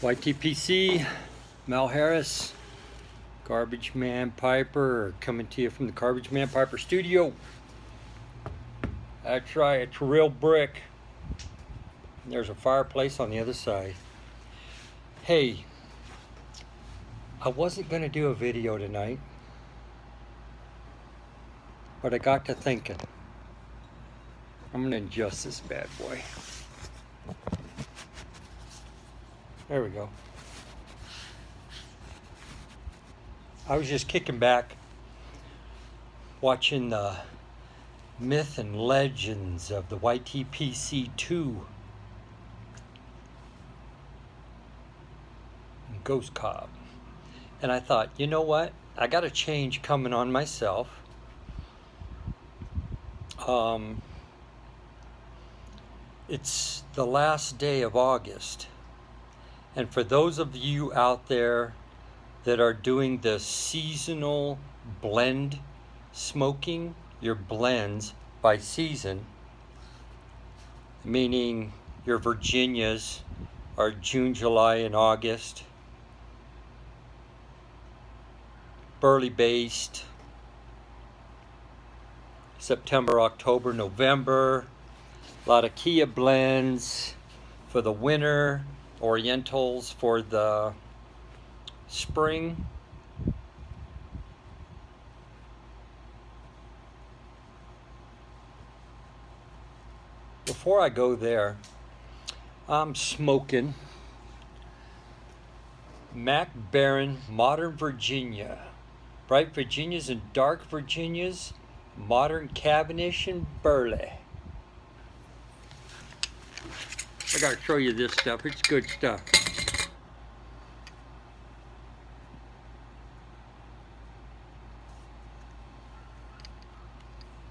YTPC, Mel Harris, Garbage Man Piper, coming to you from the Garbage Man Piper studio. That's right, it's a real brick. There's a fireplace on the other side. Hey, I wasn't going to do a video tonight, but I got to thinking. I'm going to adjust this bad boy. There we go. I was just kicking back, watching the myth and legends of the YTPC2 and Ghost Cobb. And I thought, you know what? I got a change coming on myself. It's the last day of August. And for those of you out there that are doing the seasonal blend smoking, your blends by season, meaning your Virginias are June, July, and August, Burley based, September, October, November, a lot of Kia blends for the winter, Orientals for the spring. Before I go there, I'm smoking Mac Baron Modern Virginia, Bright Virginias and Dark Virginias, Modern Cavendish and Burley. I gotta show you this stuff. It's good stuff.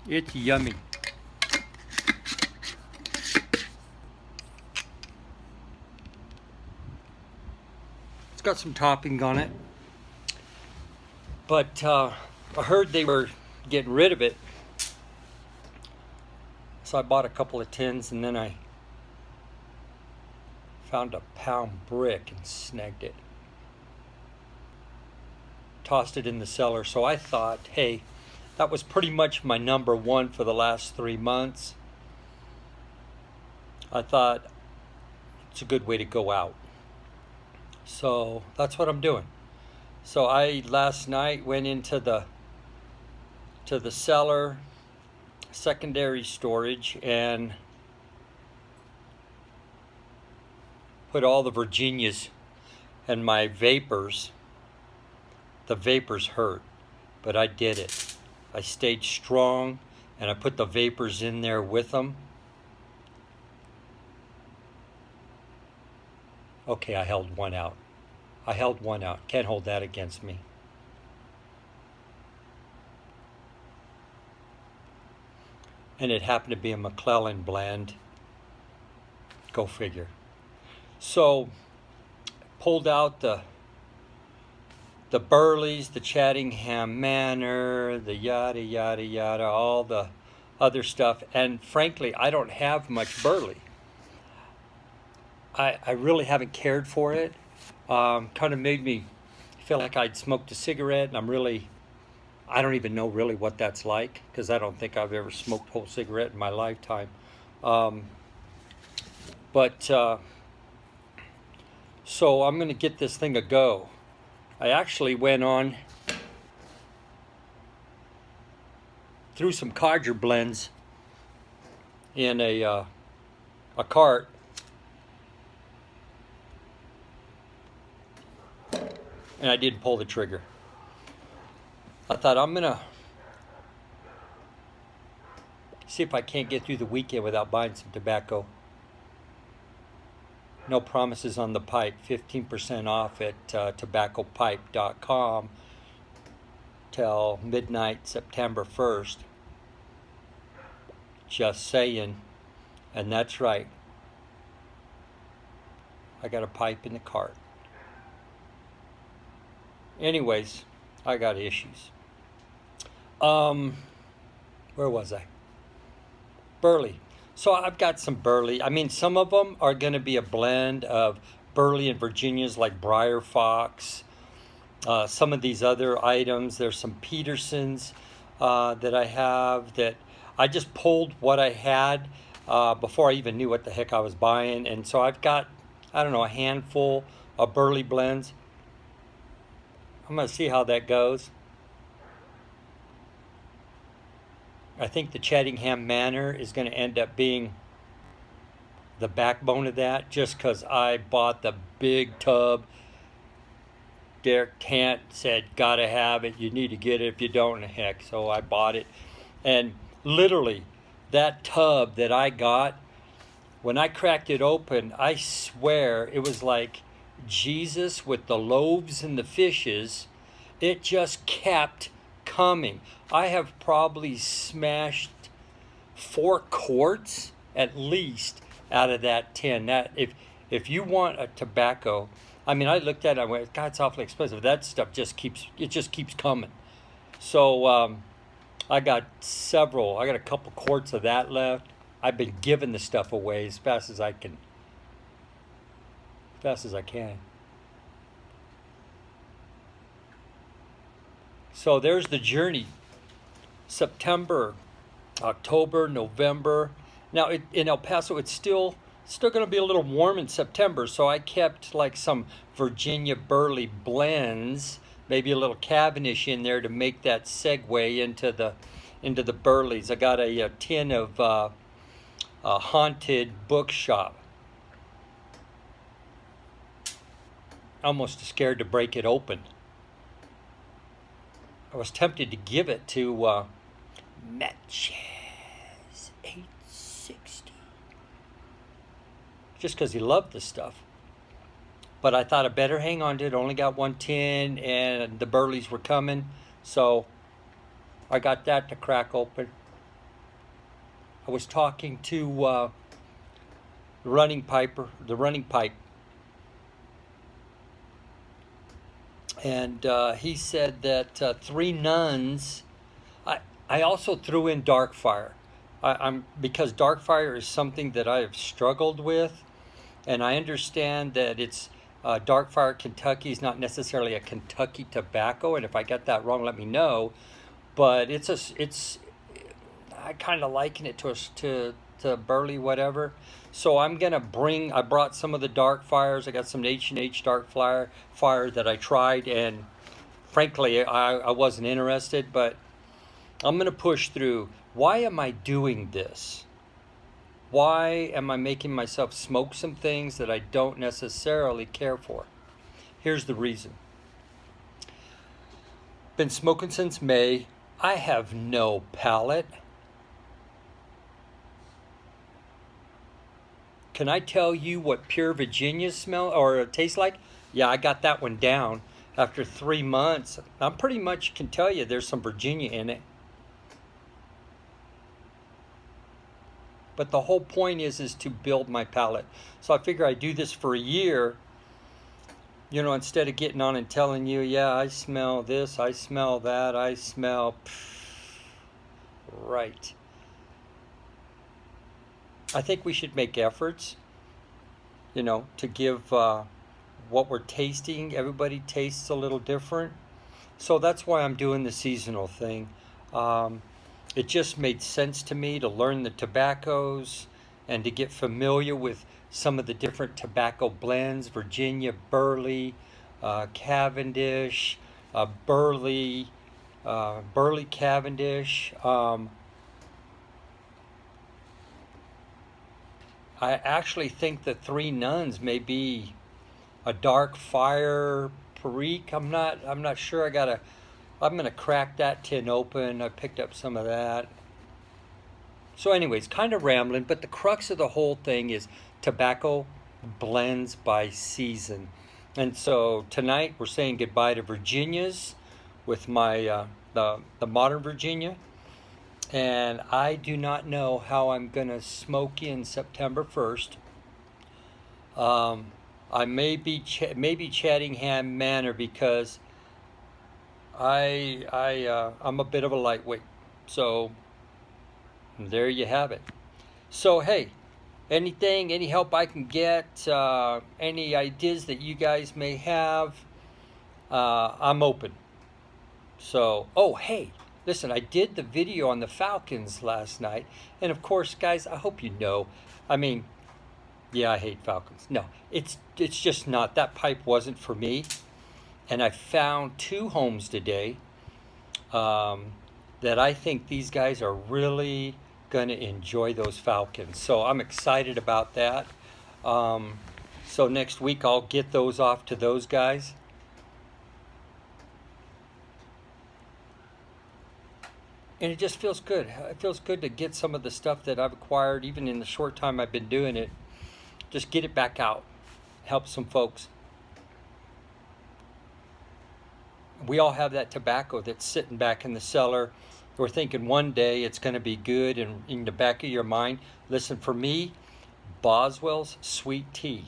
It's yummy. It's got some topping on it. But I heard they were getting rid of it. So I bought a couple of tins and then I found a pound brick and snagged it. Tossed it in the cellar. So I thought, hey, that was pretty much my number one for the last 3 months. I thought it's a good way to go out. So that's what I'm doing. So I last night went into the cellar, secondary storage, and put all the Virginias and my vapors. The vapors hurt, but I did it. I stayed strong, and I put the vapors in there with them. Okay, I held one out. Can't hold that against me. And it happened to be a McClellan blend. Go figure. So, pulled out the Burleys, the Chattingham Manor, the yada yada yada, all the other stuff. And frankly, I don't have much Burley. I really haven't cared for it. Kind of made me feel like I'd smoked a cigarette, and I don't even know really what that's like, because I don't think I've ever smoked a whole cigarette in my lifetime. So I'm going to get this thing a go. I actually went on threw some codger blends in a cart, and I didn't pull the trigger. I thought, I'm going to see if I can't get through the weekend without buying some tobacco. No promises on the pipe. 15% off at tobaccopipe.com till midnight September 1st. Just saying. And that's right. I got a pipe in the cart. Anyways, I got issues. Where was I? Burley. So I've got some Burley. I mean, some of them are going to be a blend of Burley and Virginias like Briar Fox. Some of these other items. There's some Petersons that I have that I just pulled what I had before I even knew what the heck I was buying. And so I've got, I don't know, a handful of Burley blends. I'm going to see how that goes. I think the Chattingham Manor is going to end up being the backbone of that, just because I bought the big tub. Derek Tant said, gotta have it, you need to get it, if you don't, heck. So I bought it. And literally, that tub that I got, when I cracked it open, I swear it was like Jesus with the loaves and the fishes. It just kept coming. I have probably smashed 4 quarts at least out of that tin. That if you want a tobacco, I mean, I looked at it, I went, God, it's awfully expensive. That stuff just keeps coming. So I got a couple quarts of that left. I've been giving the stuff away as fast as I can. So there's the journey. September, October, November. Now in El Paso, it's still going to be a little warm in September, so I kept like some Virginia Burley blends, maybe a little Cavendish in there to make that segue into the Burleys. I got a tin of a Haunted Bookshop. Almost scared to break it open. I was tempted to give it to Matches 860. Just because he loved the stuff. But I thought I better hang on to it. Only got 1 tin and the Burleys were coming. So I got that to crack open. I was talking to the running pipe. And he said that 3 nuns. I also threw in Darkfire. Because Darkfire is something that I have struggled with, and I understand that it's Darkfire Kentucky is not necessarily a Kentucky tobacco, and if I get that wrong, let me know. But I kind of liken it to Burley, whatever. So I brought some of the Darkfires. I got some H&H Darkfire that I tried, and frankly, I wasn't interested, but I'm going to push through. Why am I doing this? Why am I making myself smoke some things that I don't necessarily care for? Here's the reason. Been smoking since May. I have no palate. Can I tell you what pure Virginia smell or tastes like? Yeah, I got that one down after 3 months. I pretty much can tell you there's some Virginia in it. But the whole point is to build my palate. So I figure I do this for a year, instead of getting on and telling you, yeah, I smell this, I smell that, I smell, right. I think we should make efforts, to give what we're tasting. Everybody tastes a little different. So that's why I'm doing the seasonal thing. It just made sense to me to learn the tobaccos and to get familiar with some of the different tobacco blends, Virginia Burley, Cavendish, Burley Cavendish. I actually think the 3 nuns may be a Darkfire Perique. I'm not sure. I'm going to crack that tin open. I picked up some of that. So anyways, kind of rambling, but the crux of the whole thing is tobacco blends by season. And so tonight we're saying goodbye to Virginias with my the modern Virginia. And I do not know how I'm going to smoke in September 1st. I may be Chattingham Manor because I'm a bit of a lightweight. So there you have it. So hey, anything, any help I can get, any ideas that you guys may have, I'm open. So, oh, hey, listen, I did the video on the falcons last night. And of course, guys, I hope you know, I mean, yeah, I hate falcons. No, it's just not. That pipe wasn't for me. And I found 2 homes today that I think these guys are really going to enjoy those falcons. So I'm excited about that. So next week I'll get those off to those guys. And it just feels good. It feels good to get some of the stuff that I've acquired, even in the short time I've been doing it. Just get it back out. Help some folks. We all have that tobacco that's sitting back in the cellar. We're thinking one day it's going to be good, and in the back of your mind, listen, for me, Boswell's sweet tea.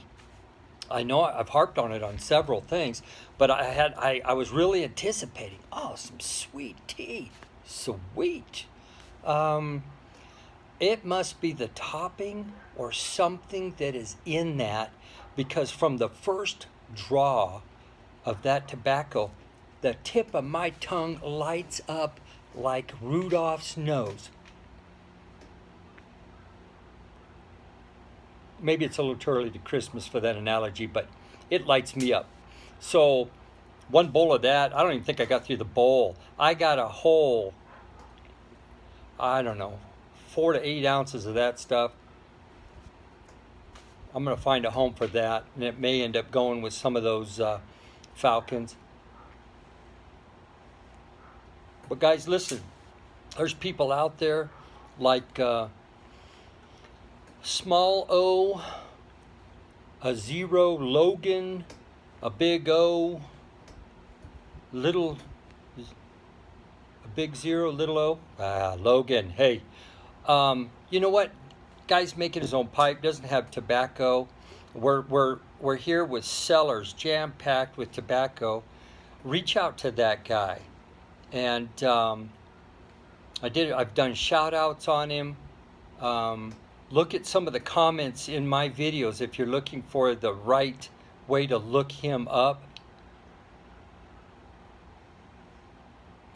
I know I've harped on it on several things, but I was really anticipating, oh, some sweet tea. Sweet. It must be the topping or something that is in that, because from the first draw of that tobacco, the tip of my tongue lights up like Rudolph's nose. Maybe it's a little too early to Christmas for that analogy, but it lights me up. So one bowl of that, I don't even think I got through the bowl. I got a whole, I don't know, 4 to 8 ounces of that stuff. I'm going to find a home for that, and it may end up going with some of those falcons. But guys, listen, there's people out there like small O, a 0 Logan, a big O, little, a big 0, little O, Logan. Hey, you know what? Guy's making his own pipe, doesn't have tobacco. We're here with cellars jam-packed with tobacco. Reach out to that guy. And I've done shout outs on him. Look at some of the comments in my videos if you're looking for the right way to look him up.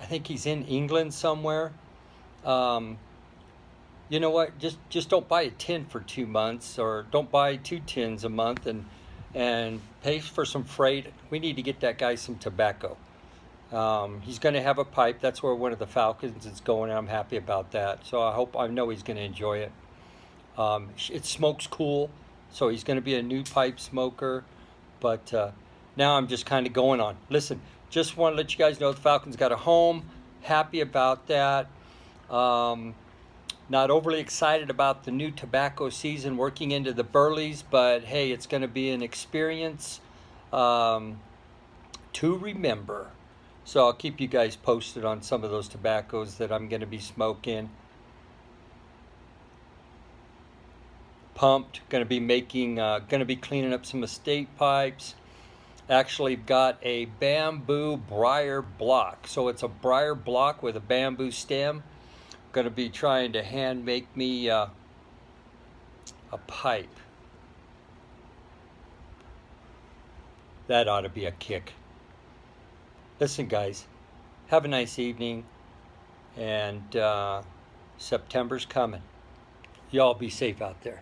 I think he's in England somewhere. You know what? Just don't buy a tin for 2 months, or don't buy 2 tins a month and pay for some freight. We need to get that guy some tobacco. He's going to have a pipe. That's where one of the falcons is going, and I'm happy about that. So I know he's going to enjoy it. It smokes cool, so he's going to be a new pipe smoker. But now I'm just kind of going on. Listen, just want to let you guys know the falcon's got a home. Happy about that. Not overly excited about the new tobacco season working into the Burleys, but hey, it's going to be an experience to remember. So I'll keep you guys posted on some of those tobaccos that I'm going to be smoking. Pumped, going to be cleaning up some estate pipes. Actually got a bamboo briar block. So it's a briar block with a bamboo stem. Going to be trying to hand make me a pipe. That ought to be a kick. Listen, guys, have a nice evening, and September's coming. Y'all be safe out there.